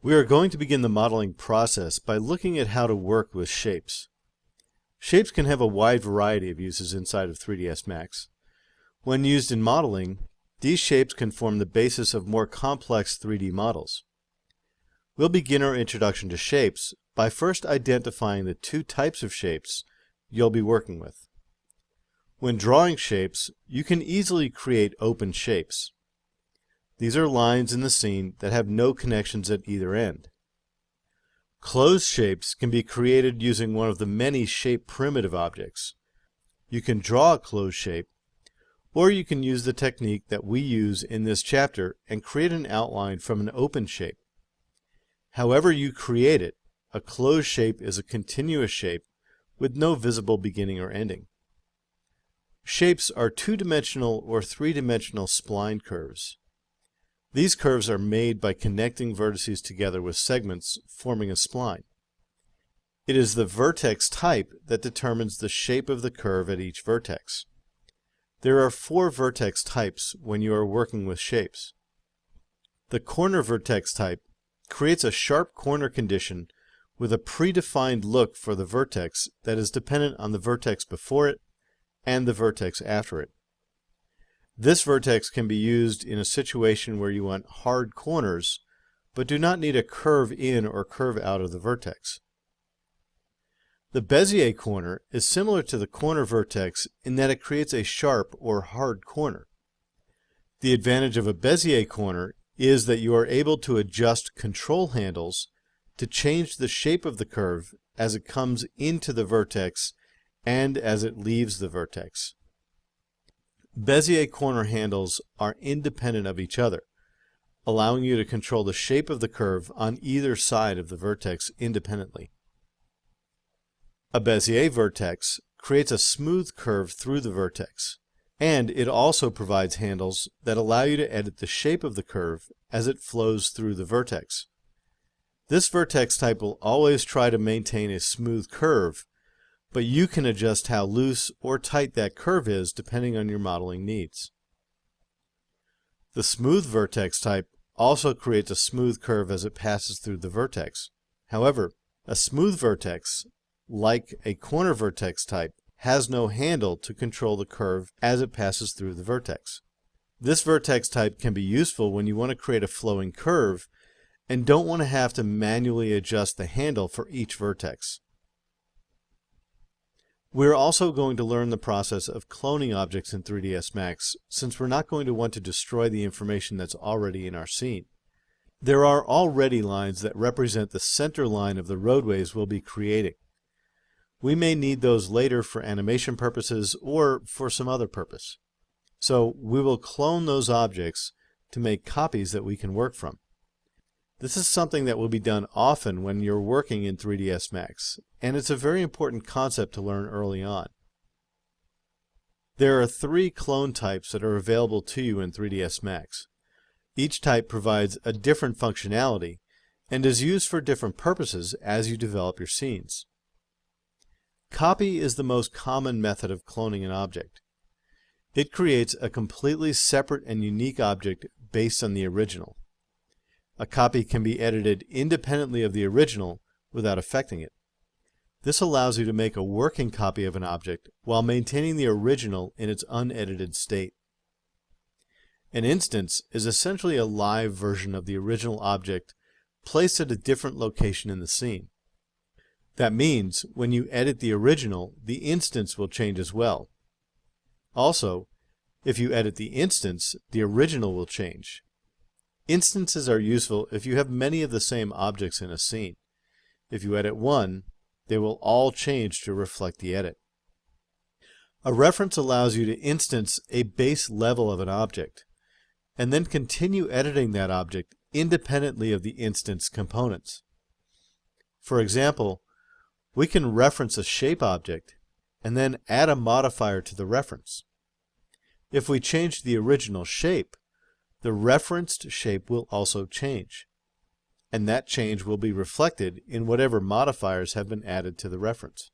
We are going to begin the modeling process by looking at how to work with shapes. Shapes can have a wide variety of uses inside of 3ds Max. When used in modeling, these shapes can form the basis of more complex 3D models. We'll begin our introduction to shapes by first identifying the two types of shapes you'll be working with. When drawing shapes, you can easily create open shapes. These are lines in the scene that have no connections at either end. Closed shapes can be created using one of the many shape primitive objects. You can draw a closed shape, or you can use the technique that we use in this chapter and create an outline from an open shape. However you create it, a closed shape is a continuous shape with no visible beginning or ending. Shapes are two-dimensional or three-dimensional spline curves. These curves are made by connecting vertices together with segments forming a spline. It is the vertex type that determines the shape of the curve at each vertex. There are 4 vertex types when you are working with shapes. The corner vertex type creates a sharp corner condition with a predefined look for the vertex that is dependent on the vertex before it and the vertex after it. This vertex can be used in a situation where you want hard corners, but do not need a curve in or curve out of the vertex. The Bezier corner is similar to the corner vertex in that it creates a sharp or hard corner. The advantage of a Bezier corner is that you are able to adjust control handles to change the shape of the curve as it comes into the vertex and as it leaves the vertex. Bezier corner handles are independent of each other, allowing you to control the shape of the curve on either side of the vertex independently. A Bezier vertex creates a smooth curve through the vertex, and it also provides handles that allow you to edit the shape of the curve as it flows through the vertex. This vertex type will always try to maintain a smooth curve, but you can adjust how loose or tight that curve is depending on your modeling needs. The smooth vertex type also creates a smooth curve as it passes through the vertex. However, a smooth vertex, like a corner vertex type, has no handle to control the curve as it passes through the vertex. This vertex type can be useful when you want to create a flowing curve and don't want to have to manually adjust the handle for each vertex. We're also going to learn the process of cloning objects in 3ds Max, since we're not going to want to destroy the information that's already in our scene. There are already lines that represent the center line of the roadways we'll be creating. We may need those later for animation purposes or for some other purpose. So we will clone those objects to make copies that we can work from. This is something that will be done often when you're working in 3ds Max, and it's a very important concept to learn early on. There are 3 clone types that are available to you in 3ds Max. Each type provides a different functionality and is used for different purposes as you develop your scenes. Copy is the most common method of cloning an object. It creates a completely separate and unique object based on the original. A copy can be edited independently of the original without affecting it. This allows you to make a working copy of an object while maintaining the original in its unedited state. An instance is essentially a live version of the original object placed at a different location in the scene. That means when you edit the original, the instance will change as well. Also, if you edit the instance, the original will change. Instances are useful if you have many of the same objects in a scene. If you edit one, they will all change to reflect the edit. A reference allows you to instance a base level of an object, and then continue editing that object independently of the instance components. For example, we can reference a shape object and then add a modifier to the reference. If we change the original shape, the referenced shape will also change, and that change will be reflected in whatever modifiers have been added to the reference.